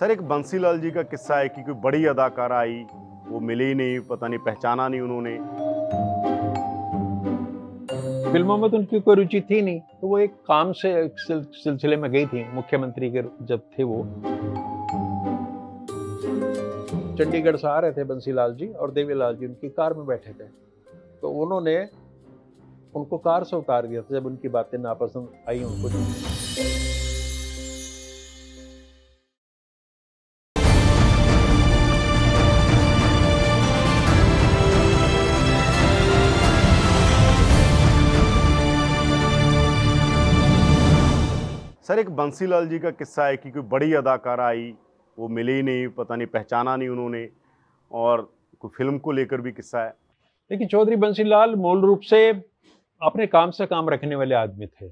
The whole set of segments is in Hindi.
सर एक बंसीलाल जी का किस्सा है कि कोई बड़ी अदाकारा आई, वो मिली ही नहीं, पता नहीं पहचाना नहीं उन्होंने। फिल्मों में तो उनकी कोई रुचि थी नहीं, तो वो एक काम से एक सिलसिले में गई थी, मुख्यमंत्री के जब थे वो। चंडीगढ़ से आ रहे थे बंसीलाल जी और देवीलाल जी उनकी कार में बैठे थे, तो उन्होंने उनको कार से उतार दिया था जब उनकी बातें नापसंद आई उनको। सर एक बंसीलाल जी का किस्सा है कि कोई बड़ी अदाकारा आई, वो मिली ही नहीं, पता नहीं पहचाना नहीं उन्होंने, और कोई फिल्म को लेकर भी किस्सा है। लेकिन चौधरी बंसीलाल मूल रूप से अपने काम से काम रखने वाले आदमी थे।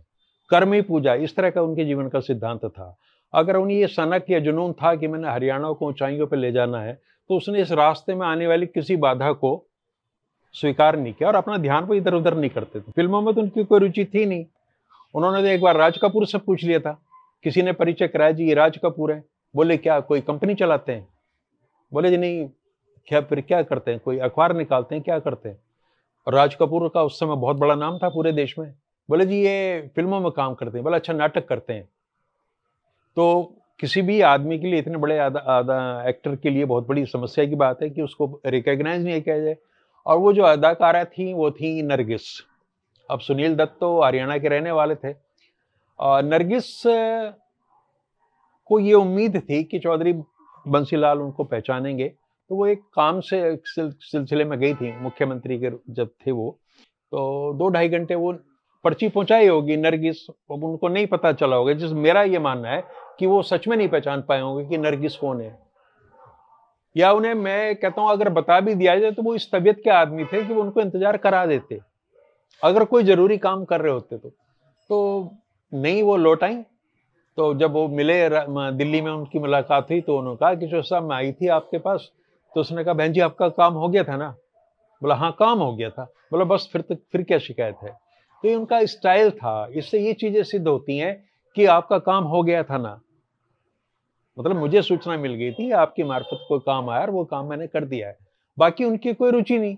कर्म ही पूजा, इस तरह का उनके जीवन का सिद्धांत था। अगर उन्हें ये सनक या जुनून था कि मैंने हरियाणा को ऊंचाइयों पर ले जाना है, तो उसने इस रास्ते में आने वाली किसी बाधा को स्वीकार नहीं किया और अपना ध्यान वो इधर उधर नहीं करते थे। फिल्मों में तो उनकी कोई रुचि थी नहीं। उन्होंने तो एक बार राज कपूर से पूछ लिया था, किसी ने परिचय कराया, जी ये राज कपूर है। बोले क्या कोई कंपनी चलाते हैं? बोले जी नहीं। क्या फिर क्या करते हैं? कोई अखबार निकालते हैं, क्या करते हैं? और राज कपूर का उस समय बहुत बड़ा नाम था पूरे देश में। बोले जी ये फिल्मों में काम करते हैं। बोला अच्छा, नाटक करते हैं। तो किसी भी आदमी के लिए, इतने बड़े एक्टर के लिए बहुत बड़ी समस्या की बात है कि उसको रिकॉग्नाइज नहीं किया जाए। और वो जो अदाकारा थी वो थी नरगिस। अब सुनील दत्त तो हरियाणा के रहने वाले थे और नरगिस को ये उम्मीद थी कि चौधरी बंसीलाल उनको पहचानेंगे, तो वो एक काम से एक सिलसिले में गई थी, मुख्यमंत्री के जब थे वो। तो 2 ढाई घंटे वो पर्ची पहुंचाई होगी नरगिस, अब उनको नहीं पता चला होगा। जिस मेरा ये मानना है कि वो सच में नहीं पहचान पाए होंगे कि नरगिस कौन है, या उन्हें, मैं कहता हूं अगर बता भी दिया जाए तो वो इस तबीयत के आदमी थे कि वो उनको इंतजार करा देते अगर कोई जरूरी काम कर रहे होते तो नहीं वो लौट आई। तो जब वो मिले दिल्ली में उनकी मुलाकात हुई, तो उन्होंने कहा कि जो साहब मैं आई थी आपके पास। तो उसने कहा बहन जी आपका काम हो गया था ना? बोला हाँ काम हो गया था। बोला बस फिर क्या शिकायत है? तो ये उनका स्टाइल था। इससे ये चीजें सिद्ध होती हैं कि आपका काम हो गया था ना, मतलब मुझे सूचना मिल गई थी आपकी मार्फत कोई काम आया और वो काम मैंने कर दिया है। बाकी उनकी कोई रुचि नहीं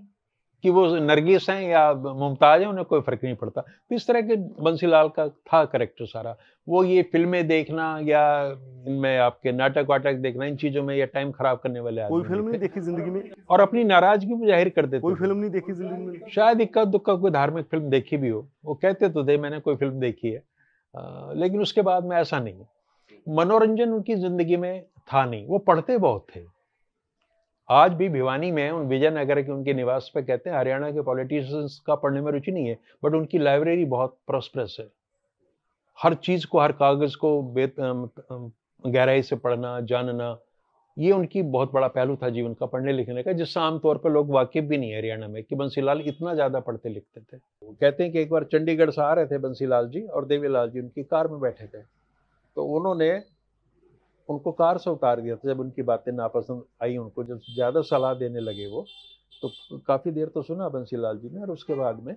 कि वो नरगिस हैं या मुमताज हैं, उन्हें कोई फर्क नहीं पड़ता। तो इस तरह के बंसीलाल का था कैरेक्टर सारा। वो ये फिल्में देखना या इनमें आपके नाटक वाटक देखना, इन चीजों में या टाइम खराब करने वाले कोई आदमी नहीं फिल्म नहीं थे देखी जिंदगी में? और अपनी नाराजगी को जाहिर कर देते कोई थे। फिल्म नहीं देखी जिंदगी में? शायद इक्का दुक्का कोई धार्मिक फिल्म देखी भी हो, वो कहते तो थे मैंने कोई फिल्म देखी है, लेकिन उसके बाद में ऐसा नहीं। मनोरंजन उनकी जिंदगी में था नहीं। वो पढ़ते बहुत थे। आज भी भिवानी में उन विजयनगर के उनके निवास पे कहते हैं हरियाणा के पॉलिटिशियंस का पढ़ने में रुचि नहीं है, बट उनकी लाइब्रेरी बहुत प्रॉस्परस है। हर चीज को, हर कागज को गहराई से पढ़ना, जानना, ये उनकी बहुत बड़ा पहलू था जीवन का, पढ़ने लिखने का, जिससे आमतौर पर लोग वाकिफ भी नहीं है हरियाणा में कि बंसीलाल इतना ज्यादा पढ़ते लिखते थे। वो कहते हैं कि एक बार चंडीगढ़ से आ रहे थे बंसीलाल जी और देवीलाल जी उनकी कार में बैठे थे, तो उन्होंने उनको कार से उतार दिया था जब उनकी बातें नापसंद आई उनको। जब ज्यादा सलाह देने लगे वो, तो काफी देर तो सुना बंसीलाल जी ने, और उसके बाद में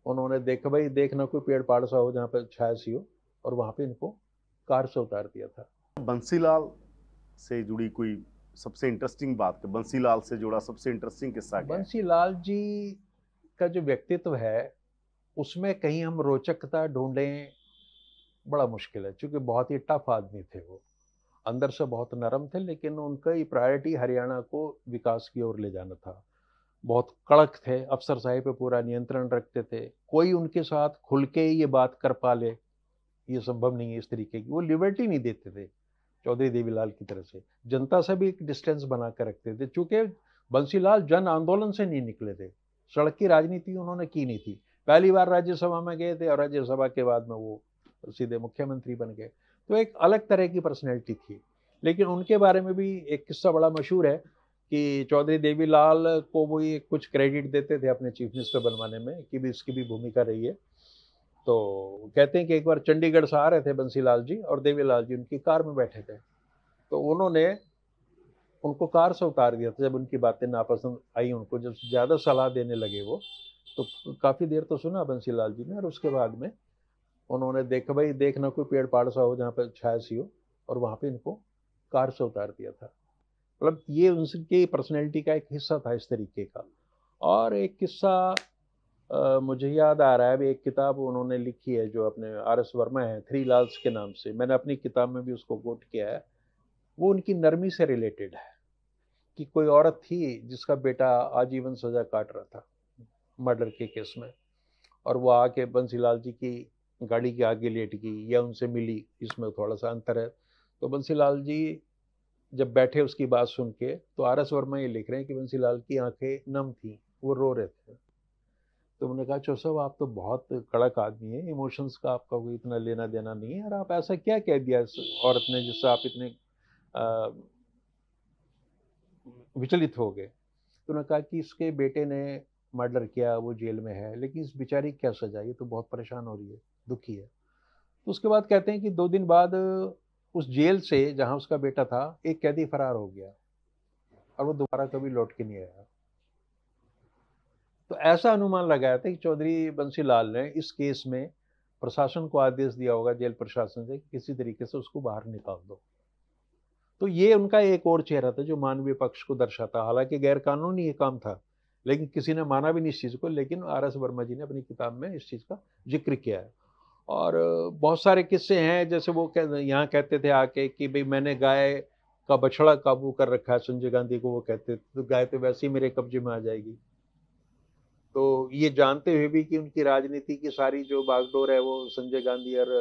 उन्होंने देखा भाई देखना कोई पेड़ पाड़ सा हो जहाँ पे छाया सी हो, और वहां पे इनको कार से उतार दिया था। बंसीलाल से जुड़ी कोई सबसे इंटरेस्टिंग बात, बंसीलाल से जुड़ा सबसे इंटरेस्टिंग किस्सा क्या है? बंसीलाल जी का जो व्यक्तित्व है उसमें कहीं हम रोचकता ढूंढें बड़ा मुश्किल है, क्योंकि बहुत ही टफ आदमी थे वो। अंदर से बहुत नरम थे, लेकिन उनका प्रायोरिटी हरियाणा को विकास की ओर ले जाना था। बहुत कड़क थे, अफसर साहब पे पूरा नियंत्रण रखते थे। कोई उनके साथ खुल के ये बात कर पा ले ये संभव नहीं है। इस तरीके की वो लिबर्टी नहीं देते थे चौधरी देवीलाल की तरह से। जनता से भी एक डिस्टेंस बना कर रखते थे, चूंकि बंसीलाल जन आंदोलन से नहीं निकले थे। सड़क की राजनीति उन्होंने की नहीं थी। पहली बार राज्यसभा में गए थे और राज्यसभा के बाद में वो सीधे मुख्यमंत्री बन गए। तो एक अलग तरह की पर्सनैलिटी थी। लेकिन उनके बारे में भी एक किस्सा बड़ा मशहूर है कि चौधरी देवीलाल को वो ये कुछ क्रेडिट देते थे अपने चीफ मिनिस्टर बनवाने में, कि भी इसकी भी भूमिका रही है। तो कहते हैं कि एक बार चंडीगढ़ से आ रहे थे बंसीलाल जी और देवीलाल जी उनकी कार में बैठे थे, तो उन्होंने उनको कार से उतार दिया था जब उनकी बातें नापसंद आई उनको। जब ज्यादा सलाह देने लगे वो, तो काफी देर तो सुना बंसीलाल जी ने, और उसके बाद में उन्होंने देखा भाई देखना कोई पेड़ पाड़ सा हो जहाँ पे छाया सी हो, और वहां पे इनको कार से उतार दिया था। मतलब ये उनकी पर्सनैलिटी का एक हिस्सा था इस तरीके का। और एक किस्सा मुझे याद आ रहा है, अभी एक किताब उन्होंने लिखी है जो अपने आर.एस. वर्मा है, थ्री लाल्स के नाम से, मैंने अपनी किताब में भी उसको कोट किया है। वो उनकी नरमी से रिलेटेड है कि कोई औरत थी जिसका बेटा आजीवन सजा काट रहा था मर्डर के केस में, और वो आके बंसीलाल जी की गाड़ी के आगे लेट गई या उनसे मिली, इसमें थोड़ा सा अंतर है। तो बंसीलाल जी जब बैठे उसकी बात सुन के, तो आर.एस. वर्मा ये लिख रहे हैं कि बंसीलाल की आंखें नम थी, वो रो रहे थे। तो उन्होंने कहा, चो साहब आप तो बहुत कड़क आदमी है, इमोशंस का आपका कोई इतना लेना देना नहीं है, और आप ऐसा क्या कह दिया इस औरत ने जिससे आप इतने विचलित हो गए। तो उन्होंने कहा कि इसके बेटे ने मर्डर किया, वो जेल में है, लेकिन इस बेचारी क्या सजा, ये तो बहुत परेशान हो रही है, दुखी है। तो उसके बाद कहते हैं कि 2 दिन बाद उस जेल से जहां उसका बेटा था, एक कैदी फरार हो गया और वो दोबारा कभी लौट के नहीं आया। तो ऐसा अनुमान लगाया था कि चौधरी बंसीलाल ने इस केस में प्रशासन को आदेश दिया होगा, जेल प्रशासन से, किसी तरीके से उसको बाहर निकाल दो। तो ये उनका एक और चेहरा था जो मानवीय पक्ष को दर्शाता। हालांकि गैर कानूनी ये काम था, लेकिन किसी ने माना भी नहीं इस चीज़ को, लेकिन आर.एस. वर्मा जी ने अपनी किताब में इस चीज़ का जिक्र किया है। और बहुत सारे किस्से हैं, जैसे वो यहाँ कहते थे आके कि भाई मैंने गाय का बछड़ा काबू कर रखा है, संजय गांधी को वो कहते थे, तो गाय तो वैसे ही मेरे कब्जे में आ जाएगी। तो ये जानते हुए भी कि उनकी राजनीति की सारी जो बागडोर है वो संजय गांधी और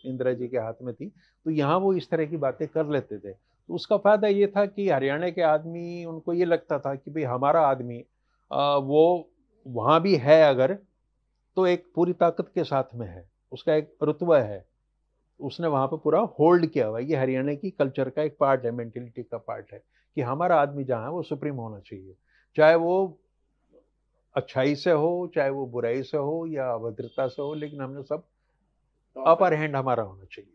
इंदिरा जी के हाथ में थी, तो यहाँ वो इस तरह की बातें कर लेते थे। तो उसका फायदा ये था कि हरियाणा के आदमी, उनको ये लगता था कि भाई हमारा आदमी वो वहाँ भी है अगर, तो एक पूरी ताकत के साथ में है, उसका एक रुतबा है, उसने वहाँ पे पूरा होल्ड किया हुआ है। ये हरियाणा की कल्चर का एक पार्ट है, मेंटेलिटी का पार्ट है कि हमारा आदमी जहाँ है वो सुप्रीम होना चाहिए, चाहे वो अच्छाई से हो, चाहे वो बुराई से हो या अभद्रता से हो, लेकिन हमने सब अपर हैंड हमारा होना चाहिए।